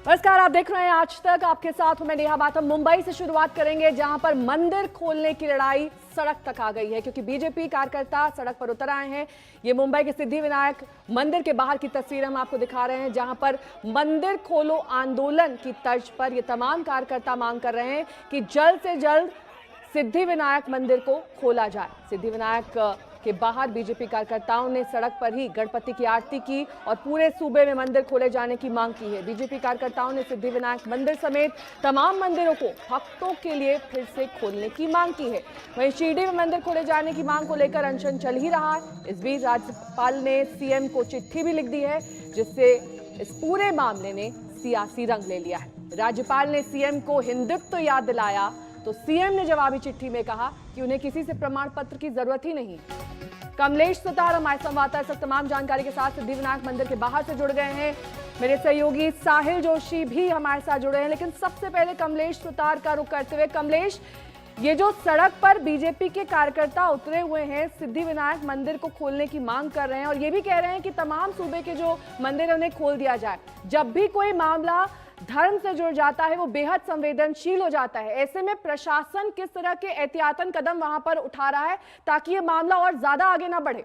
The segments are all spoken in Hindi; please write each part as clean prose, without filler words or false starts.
नमस्कार, आप देख रहे हैं आज तक। आपके साथ मैं नेहा बाथम। मुंबई से शुरुआत करेंगे, जहां पर मंदिर खोलने की लड़ाई सड़क तक आ गई है, क्योंकि बीजेपी कार्यकर्ता सड़क पर उतर आए हैं। ये मुंबई के सिद्धिविनायक मंदिर के बाहर की तस्वीर हम आपको दिखा रहे हैं, जहां पर मंदिर खोलो आंदोलन की तर्ज पर ये तमाम कार्यकर्ता मांग कर रहे हैं कि जल्द से जल्द सिद्धिविनायक मंदिर को खोला जाए। सिद्धिविनायक के बाहर बीजेपी कार्यकर्ताओं ने सड़क पर ही गणपति की आरती की और पूरे सूबे में मंदिर खोले जाने की मांग की है। बीजेपी कार्यकर्ताओं ने सिद्धिविनायक मंदिर समेत तमाम मंदिरों को भक्तों के लिए फिर से खोलने की मांग की है। वहीं शिरडी में मंदिर खोले जाने की मांग को लेकर अनशन चल ही रहा है। इस बीच राज्यपाल ने सीएम को चिट्ठी भी लिख दी है, जिससे इस पूरे मामले ने सियासी रंग ले लिया है। राज्यपाल ने सीएम को हिंदुत्व याद दिलाया तो सीएम ने जवाबी चिट्ठी में कहा कि उन्हें किसी से प्रमाण पत्र की जरूरत ही नहीं। कमलेश सुतार हमारे संवाददाता सब तमाम जानकारी के साथ सिद्धिविनायक मंदिर के बाहर से जुड़ गए हैं। मेरे सहयोगी साहिल जोशी भी हमारे साथ जुड़े हैं, लेकिन सबसे पहले कमलेश सुतार का रुख करते हुए, कमलेश, ये जो सड़क पर बीजेपी के कार्यकर्ता उतरे हुए हैं, सिद्धिविनायक मंदिर को खोलने की मांग कर रहे हैं और ये भी कह रहे हैं कि तमाम सूबे के जो मंदिर है उन्हें खोल दिया जाए। जब भी कोई मामला धर्म से जुड़ जाता है वो बेहद संवेदनशील हो जाता है। ऐसे में प्रशासन किस तरह के एहतियातन कदम वहां पर उठा रहा है ताकि ये मामला और ज्यादा आगे ना बढ़े?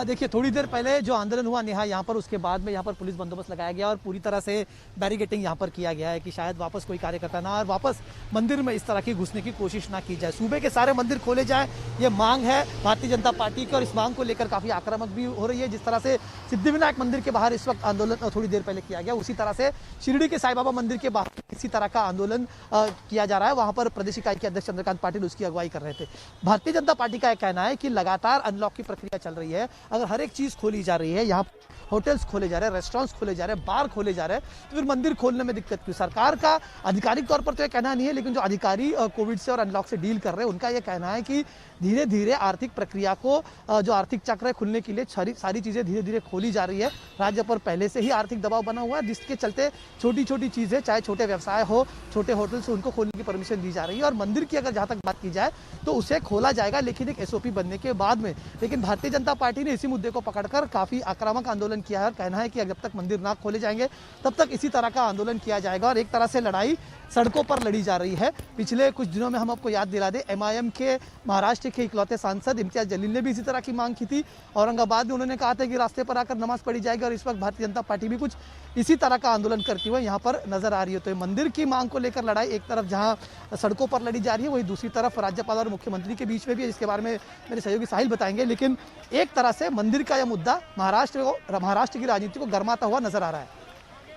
देखिए, थोड़ी देर पहले जो आंदोलन हुआ नेहा यहाँ पर, उसके बाद में यहाँ पर पुलिस बंदोबस्त लगाया गया और पूरी तरह से बैरिकेटिंग यहाँ पर किया गया है कि शायद वापस कोई कार्यकर्ता ना और वापस मंदिर में इस तरह की घुसने की कोशिश ना की जाए। सूबे के सारे मंदिर खोले जाए, ये मांग है भारतीय जनता पार्टी की और इस मांग को लेकर काफ़ी आक्रामक भी हो रही है। जिस तरह से सिद्धिविनायक मंदिर के बाहर इस वक्त आंदोलन थोड़ी देर पहले किया गया, उसी तरह से शिरडी के साईं बाबा मंदिर के बाहर इसी तरह का आंदोलन किया जा रहा है। वहाँ पर प्रदेश इकाई के अध्यक्ष चंद्रकांत पाटिल उसकी अगुवाई कर रहे थे। भारतीय जनता पार्टी का यह कहना है कि लगातार अनलॉक की प्रक्रिया चल रही है, अगर हर एक चीज खोली जा रही है, यहाँ होटल्स खोले जा रहे हैं, रेस्टोरेंट्स खोले जा रहे हैं, बार खोले जा रहे हैं, तो फिर मंदिर खोलने में दिक्कत क्यों? सरकार का आधिकारिक तौर पर तो यह कहना नहीं है, लेकिन जो अधिकारी कोविड से और अनलॉक से डील कर रहे हैं उनका यह कहना है कि धीरे धीरे आर्थिक प्रक्रिया को, जो आर्थिक चक्र है खुलने के लिए सारी चीजें धीरे धीरे खोली जा रही है। राज्य पर पहले से ही आर्थिक दबाव बना हुआ है, जिसके चलते छोटी छोटी चीजें, चाहे छोटे व्यवसाय हो, छोटे होटल्स, उनको खोलने की परमिशन दी जा रही है। और मंदिर की अगर जहां तक बात की जाए तो उसे खोला जाएगा, लेकिन एक एसओपी बनने के बाद में। लेकिन भारतीय जनता पार्टी ने इसी मुद्दे को पकड़कर काफी आक्रामक आंदोलन किया है और कहना है कि जब तक मंदिर ना खोले जाएंगे तब तक इसी तरह का आंदोलन किया जाएगा। और एक तरह से लड़ाई सड़कों पर लड़ी जा रही है। पिछले कुछ दिनों में हम आपको याद दिला दें, एमआईएम के महाराष्ट्र के इकलौते सांसद इम्तियाज जलील ने भी इसी तरह की मांग की थी। औरंगाबाद में उन्होंने कहा था कि रास्ते पर आकर नमाज पढ़ी जाएगी और इस वक्त भारतीय जनता पार्टी भी कुछ इसी तरह का आंदोलन करती हुई यहाँ पर नजर आ रही है। तो मंदिर की मांग को लेकर लड़ाई एक तरफ जहाँ सड़कों पर लड़ी जा रही है, वही दूसरी तरफ राज्यपाल और मुख्यमंत्री के बीच में भी है, जिसके बारे में मेरे सहयोगी साहिल बताएंगे। लेकिन एक तरह से मंदिर का यह मुद्दा महाराष्ट्र की राजनीति को गर्माता हुआ नजर आ रहा है।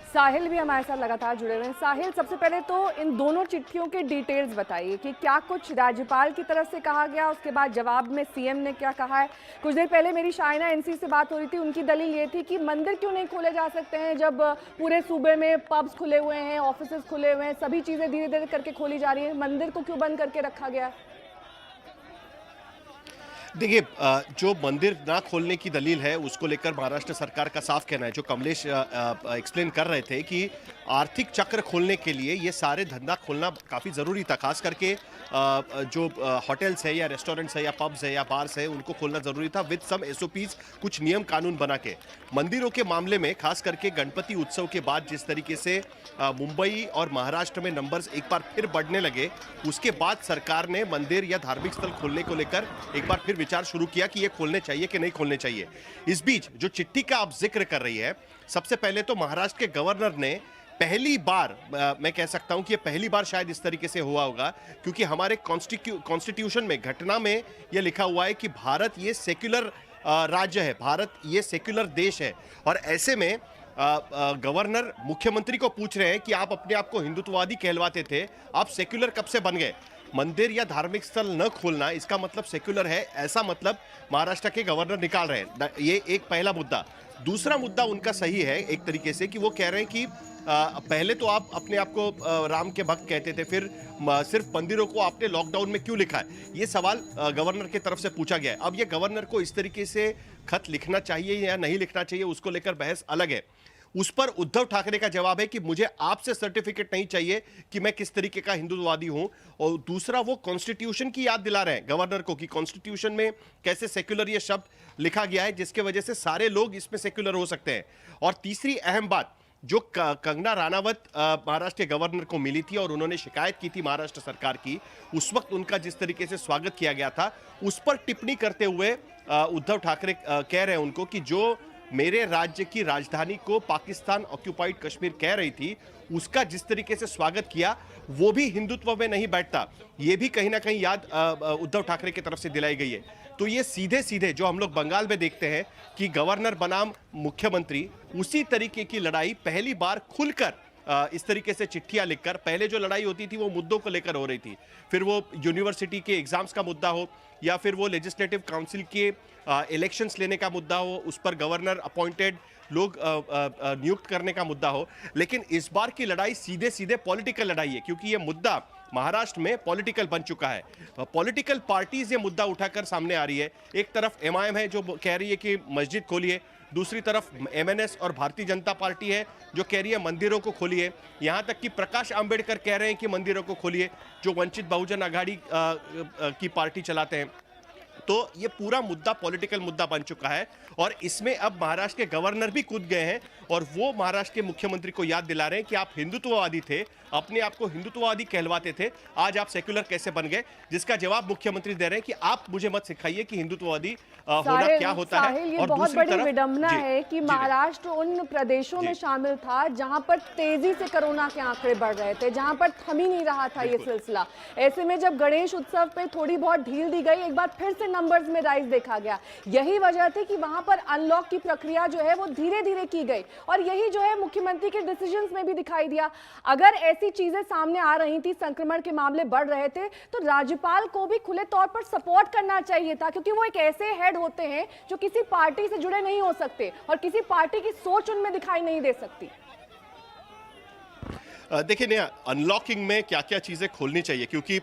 साहिल भी हमारे साथ लगातार जुड़े हुए हैं। साहिल, सबसे पहले तो इन दोनों चिट्ठियों के डिटेल्स बताइए कि क्या कुछ राज्यपाल की तरफ से कहा गया, उसके बाद जवाब में सीएम ने क्या कहा है। कुछ देर पहले मेरी शाइना एनसी से बात हो रही थी, उनकी दलील ये थी कि मंदिर क्यों नहीं खोले जा सकते हैं जब पूरे सूबे में पब्स खुले हुए हैं, ऑफिस खुले हुए हैं, सभी चीज़ें धीरे धीरे करके खोली जा रही है, मंदिर को क्यों बंद करके रखा गया? देखिए, जो मंदिर ना खोलने की दलील है उसको लेकर महाराष्ट्र सरकार का साफ कहना है, जो कमलेश एक्सप्लेन कर रहे थे कि आर्थिक चक्र खोलने के लिए ये सारे धंधा खोलना काफ़ी ज़रूरी था। खास करके जो होटल्स है या रेस्टोरेंट्स है या पब्स है या बार्स है, उनको खोलना ज़रूरी था विद सम एसओपीज, कुछ नियम कानून बना के। मंदिरों के मामले में खास करके गणपति उत्सव के बाद जिस तरीके से मुंबई और महाराष्ट्र में नंबर्स एक बार फिर बढ़ने लगे, उसके बाद सरकार ने मंदिर या धार्मिक स्थल खोलने को लेकर एक बार फिर विचार शुरू किया कि ये खोलने चाहिए कि नहीं खोलने चाहिए। इस बीच जो चिट्ठी का आप जिक्र कर रही है, सबसे पहले तो महाराष्ट्र के गवर्नर ने पहली बार, मैं कह सकता हूं कि ये पहली बार शायद इस तरीके से हुआ होगा, क्योंकि हमारे कॉन्स्टिट्यूशन में, घटना में यह लिखा हुआ है कि भारत ये सेक्युलर राज्य है, भारत ये सेक्युलर देश है। और ऐसे में गवर्नर मुख्यमंत्री को पूछ रहे हैं कि आप अपने आप को हिंदुत्ववादी कहलवाते थे, आप सेक्युलर कब से बन गए? मंदिर या धार्मिक स्थल न खोलना इसका मतलब सेक्युलर है, ऐसा मतलब महाराष्ट्र के गवर्नर निकाल रहे हैं। ये एक पहला मुद्दा। दूसरा मुद्दा उनका सही है एक तरीके से, कि वो कह रहे हैं कि पहले तो आप अपने आप को राम के भक्त कहते थे, फिर सिर्फ मंदिरों को आपने लॉकडाउन में क्यों लिखा है? ये सवाल गवर्नर की तरफ से पूछा गया है। अब ये गवर्नर को इस तरीके से खत लिखना चाहिए या नहीं लिखना चाहिए, उसको लेकर बहस अलग है। उस पर उद्धव ठाकरे का जवाब है कि मुझे आपसे सर्टिफिकेट नहीं चाहिए कि मैं किस तरीके का हिंदुत्ववादी हूं। और दूसरा, वो कॉन्स्टिट्यूशन की याद दिला रहे हैं गवर्नर को कि कॉन्स्टिट्यूशन में कैसे सेक्युलर ये शब्द लिखा गया है, जिसके वजह से सारे लोग इसमें सेक्युलर हो सकते हैं। और तीसरी अहम बात, जो कंगना राणावत महाराष्ट्र के गवर्नर को मिली थी और उन्होंने शिकायत की थी महाराष्ट्र सरकार की, उस वक्त उनका जिस तरीके से स्वागत किया गया था, उस पर टिप्पणी करते हुए उद्धव ठाकरे कह रहे हैं उनको कि जो मेरे राज्य की राजधानी को पाकिस्तान ऑक्यूपाइड कश्मीर कह रही थी, उसका जिस तरीके से स्वागत किया वो भी हिंदुत्व में नहीं बैठता। ये भी कहीं ना कहीं याद उद्धव ठाकरे की तरफ से दिलाई गई है। तो ये सीधे सीधे जो हम लोग बंगाल में देखते हैं कि गवर्नर बनाम मुख्यमंत्री, उसी तरीके की लड़ाई पहली बार खुलकर इस तरीके से चिट्ठियां लिखकर, पहले जो लड़ाई होती थी वो मुद्दों को लेकर हो रही थी, फिर वो यूनिवर्सिटी के एग्जाम्स का मुद्दा हो या फिर वो लेजिस्लेटिव काउंसिल के इलेक्शंस लेने का मुद्दा हो, उस पर गवर्नर अपॉइंटेड लोग नियुक्त करने का मुद्दा हो। लेकिन इस बार की लड़ाई सीधे सीधे पॉलिटिकल लड़ाई है, क्योंकि ये मुद्दा महाराष्ट्र में पॉलिटिकल बन चुका है। पॉलिटिकल पार्टीज ये मुद्दा उठाकर सामने आ रही है। एक तरफ एमआईएम है जो कह रही है कि मस्जिद खोलिए, दूसरी तरफ एमएनएस और भारतीय जनता पार्टी है जो कह रही है मंदिरों को खोलिए। यहां तक कि प्रकाश अंबेडकर कह रहे हैं कि मंदिरों को खोलिए, जो वंचित बहुजन आघाड़ी की पार्टी चलाते हैं। तो ये पूरा मुद्दा पॉलिटिकल मुद्दा बन चुका है और इसमें अब महाराष्ट्र के गवर्नर भी कूद गए हैं और वो महाराष्ट्र के मुख्यमंत्री को याद दिला रहे हैं कि आप हिंदुत्ववादी थे, अपने आप को हिंदुत्ववादी कहलवाते थे, आज आप सेक्युलर कैसे बन गए, जिसका जवाब मुख्यमंत्री दे रहे हैं कि आप मुझे मत सिखाइए कि हिंदुत्ववादी होना क्या होता है। ये बहुत बड़ी विडंबना है कि महाराष्ट्र उन प्रदेशों में शामिल था जहां पर तेजी से कोरोना के आंकड़े बढ़ रहे थे, जहां पर थम ही नहीं रहा था ये सिलसिला। ऐसे में जब गणेश उत्सव पे थोड़ी बहुत ढील दी गई, एक बार फिर से नंबर्स में राइज देखा गया। यही वजह थी कि वहां पर अनलॉक की प्रक्रिया जो है वो धीरे धीरे की गई और यही जो है मुख्यमंत्री के डिसीजंस में भी दिखाई दिया। अगर ऐसी चीजें सामने आ रही थी, संक्रमण के मामले बढ़ रहे थे, तो राज्यपाल को भी खुले तौर पर सपोर्ट करना चाहिए था, क्योंकि वो एक ऐसे हेड होते हैं जो किसी पार्टी से जुड़े नहीं हो सकते और किसी पार्टी की सोच उनमें दिखाई नहीं दे सकती। देखिए नया, अनलॉकिंग में क्या क्या चीजें खोलनी चाहिए, क्योंकि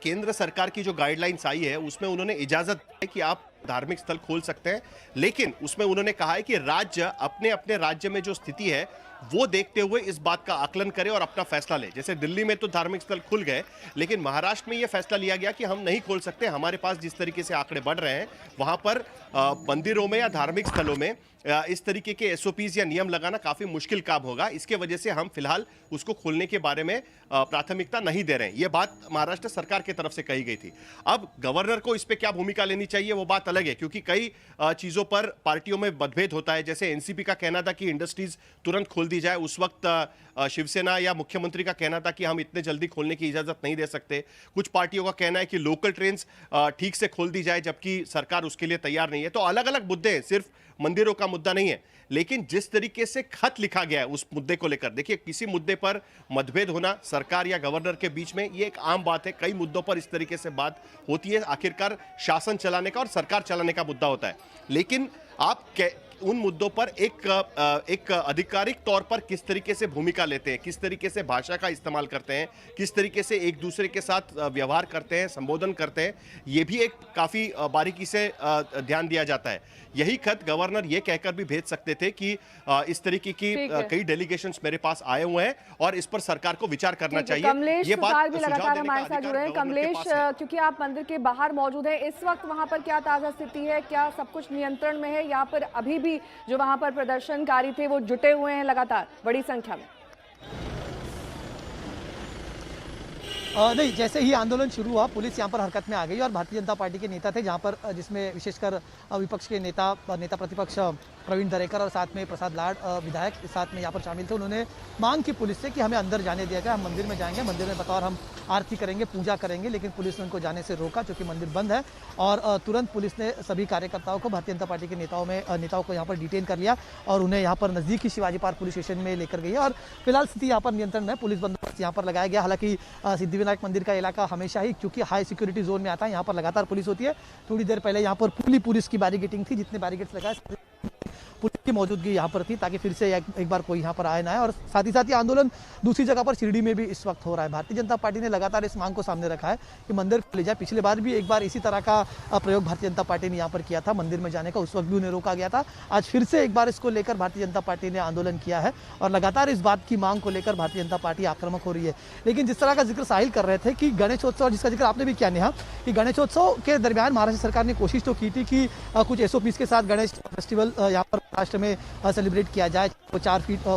केंद्र सरकार की जो गाइडलाइंस आई है उसमें उन्होंने इजाजत दी है कि आप धार्मिक स्थल खोल सकते हैं, लेकिन उसमें उन्होंने कहा है कि राज्य अपने अपने राज्य में जो स्थिति है वो देखते हुए इस बात का आकलन करे और अपना फैसला ले। जैसे दिल्ली में तो धार्मिक स्थल खुल गए, लेकिन महाराष्ट्र में यह फैसला लिया गया कि हम नहीं खोल सकते, हमारे पास जिस तरीके से आंकड़े बढ़ रहे हैं वहां पर मंदिरों में या धार्मिक स्थलों में इस तरीके के एसओपीज या नियम लगाना काफी मुश्किल काम होगा। इसके वजह से हम फिलहाल उसको खोलने के बारे में प्राथमिकता नहीं दे रहे हैं। यह बात महाराष्ट्र सरकार की तरफ से कही गई थी। अब गवर्नर को इस पे क्या भूमिका लेनी चाहिए वो बात अलग है, क्योंकि कई चीजों पर पार्टियों में मतभेद होता है। जैसे एनसीपी का कहना था कि इंडस्ट्रीज तुरंत खोल दी जाए, उस वक्त शिवसेना या मुख्यमंत्री का कहना था कि हम इतने जल्दी खोलने की इजाजत नहीं दे सकते। कुछ पार्टियों का कहना है कि लोकल ट्रेन्स ठीक से खोल दी जाए, जबकि सरकार उसके लिए तैयार नहीं है। तो अलग अलग मुद्दे हैं, सिर्फ मंदिरों का मुद्दा नहीं है। लेकिन जिस तरीके से खत लिखा गया है उस मुद्दे को लेकर, देखिए किसी मुद्दे पर मतभेद होना सरकार या गवर्नर के बीच में ये एक आम बात है। कई मुद्दों पर इस तरीके से बात होती है, आखिरकार शासन चलाने का और सरकार चलाने का मुद्दा होता है। लेकिन आप उन मुद्दों पर एक आधिकारिक तौर पर किस तरीके से भूमिका लेते हैं, किस तरीके से भाषा का इस्तेमाल करते हैं, किस तरीके से एक दूसरे के साथ व्यवहार करते हैं, संबोधन करते हैं, ये भी एक काफी बारीकी से ध्यान दिया जाता है। यही खत गवर्नर ये कहकर भी भेज सकते थे कि इस तरीके की कई डेलीगेशंस मेरे पास आए हुए हैं और इस पर सरकार को विचार करना चाहिए। कमलेश ये बात भी लगातार हमारे साथ जुड़े हैं। कमलेश, क्योंकि आप मंदिर के बाहर मौजूद हैं, इस वक्त वहां पर क्या ताजा स्थिति है? क्या सब कुछ नियंत्रण में है? यहाँ पर अभी भी जो वहां पर प्रदर्शनकारी थे वो जुटे हुए हैं लगातार बड़ी संख्या में? नहीं, जैसे ही आंदोलन शुरू हुआ पुलिस यहाँ पर हरकत में आ गई और भारतीय जनता पार्टी के नेता थे जहाँ पर, जिसमें विशेषकर विपक्ष के नेता प्रतिपक्ष प्रवीण दरेकर और साथ में प्रसाद लाड विधायक साथ में यहाँ पर शामिल थे। उन्होंने मांग की पुलिस से कि हमें अंदर जाने दिया जाए, हम मंदिर में जाएंगे, मंदिर में बतौर हम आरती करेंगे, पूजा करेंगे, लेकिन पुलिस ने उनको जाने से रोका क्योंकि मंदिर बंद है। और तुरंत पुलिस ने सभी कार्यकर्ताओं को, भारतीय जनता पार्टी के नेताओं को यहाँ पर डिटेन कर लिया और उन्हें यहाँ पर नजदीकी शिवाजी पार्क पुलिस स्टेशन में लेकर गई है और फिलहाल स्थिति यहाँ पर नियंत्रण में, पुलिस बंदोबस्त यहाँ पर लगाया गया। हालांकि सिद्धिविनायक मंदिर का इलाका हमेशा ही क्योंकि हाई सिक्योरिटी जोन में आता है, यहाँ पर लगातार पुलिस होती है। थोड़ी देर पहले यहाँ पर पुलिस की बैरिकेडिंग थी, जितने बैरिकेड्स लगाए पुलिस की मौजूदगी यहाँ पर थी ताकि फिर से एक बार कोई यहाँ पर आए ना आए। और साथ ही ये आंदोलन दूसरी जगह पर शिरडी में भी इस वक्त हो रहा है। भारतीय जनता पार्टी ने लगातार इस मांग को सामने रखा है कि मंदिर खोले जाए। पिछले बार भी एक बार इसी तरह का प्रयोग भारतीय जनता पार्टी ने यहाँ पर किया था, मंदिर में जाने का, उस वक्त भी उन्हें रोका गया था। आज फिर से एक बार इसको लेकर भारतीय जनता पार्टी ने आंदोलन किया है और लगातार इस बात की मांग को लेकर भारतीय जनता पार्टी आक्रामक हो रही है। लेकिन जिस तरह का जिक्र साहिल कर रहे थे कि गणेशोत्सव, जिसका जिक्र आपने भी किया नेहा, कि गणेशोत्सव के दरमियान महाराष्ट्र सरकार ने कोशिश तो की थी कि कुछ एसओपीज के साथ गणेश फेस्टिवल यहाँ पर महाराष्ट्र में सेलिब्रेट किया जाए। तो 4 फीट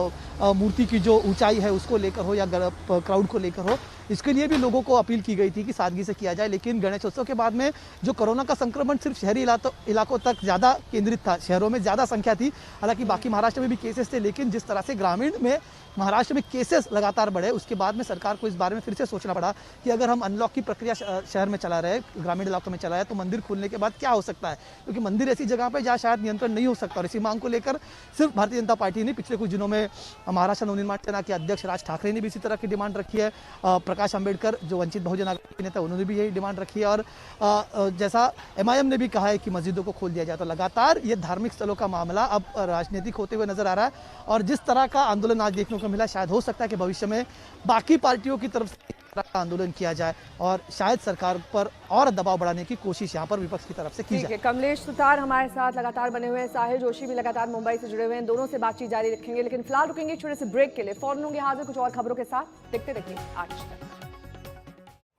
मूर्ति की जो ऊंचाई है उसको लेकर हो या क्राउड को लेकर हो, इसके लिए भी लोगों को अपील की गई थी कि सादगी से किया जाए। लेकिन गणेशोत्सव के बाद में जो कोरोना का संक्रमण सिर्फ शहरी इलाकों तक ज़्यादा केंद्रित था, शहरों में ज़्यादा संख्या थी, हालांकि बाकी महाराष्ट्र में भी केसेस थे, लेकिन जिस तरह से ग्रामीण में महाराष्ट्र में केसेस लगातार बढ़े, उसके बाद में सरकार को इस बारे में फिर से सोचना पड़ा कि अगर हम अनलॉक की प्रक्रिया शहर में चला रहे, ग्रामीण इलाकों में चला रहे, तो मंदिर खुलने के बाद क्या हो सकता है, क्योंकि मंदिर ऐसी जगह पे जहाँ शायद नियंत्रण नहीं हो सकता। और इसी मांग को लेकर सिर्फ भारतीय जनता पार्टी ने पिछले कुछ दिनों में महाराष्ट्र नवनिर्माण सेना के अध्यक्ष राज ठाकरे ने भी इसी तरह की डिमांड रखी है। प्रकाश अंबेडकर जो वंचित बहुजन आघाड़ी के नेता, उन्होंने भी यही डिमांड रखी है। और जैसा MIM ने भी कहा है कि मस्जिदों को खोल दिया जाए। तो लगातार ये धार्मिक स्थलों का मामला अब राजनीतिक होते हुए नजर आ रहा है। और जिस तरह का आंदोलन आज देखने को मिला, शायद हो सकता है कि भविष्य में बाकी पार्टियों की तरफ से आंदोलन किया जाए और शायद सरकार पर और दबाव बढ़ाने की कोशिश यहाँ पर विपक्ष की तरफ से की जाए। कमलेश सुतार हमारे साथ लगातार बने हुए हैं, साहिल जोशी भी लगातार मुंबई से जुड़े हुए हैं, दोनों से बातचीत जारी रखेंगे। लेकिन फिलहाल रुकेंगे छोटे से ब्रेक के लिए, फौरन होंगे हाजिर कुछ और खबरों के साथ। देखते रहिए आज तक।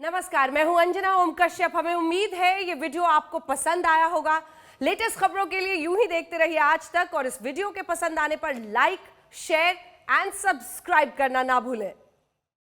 नमस्कार, मैं हूं अंजना ओम कश्यप। हमें उम्मीद है ये वीडियो आपको पसंद आया होगा। लेटेस्ट खबरों के लिए यूं ही देखते रहिए आज तक और इस वीडियो के पसंद आने पर लाइक, शेयर एंड सब्सक्राइब करना ना भूलें।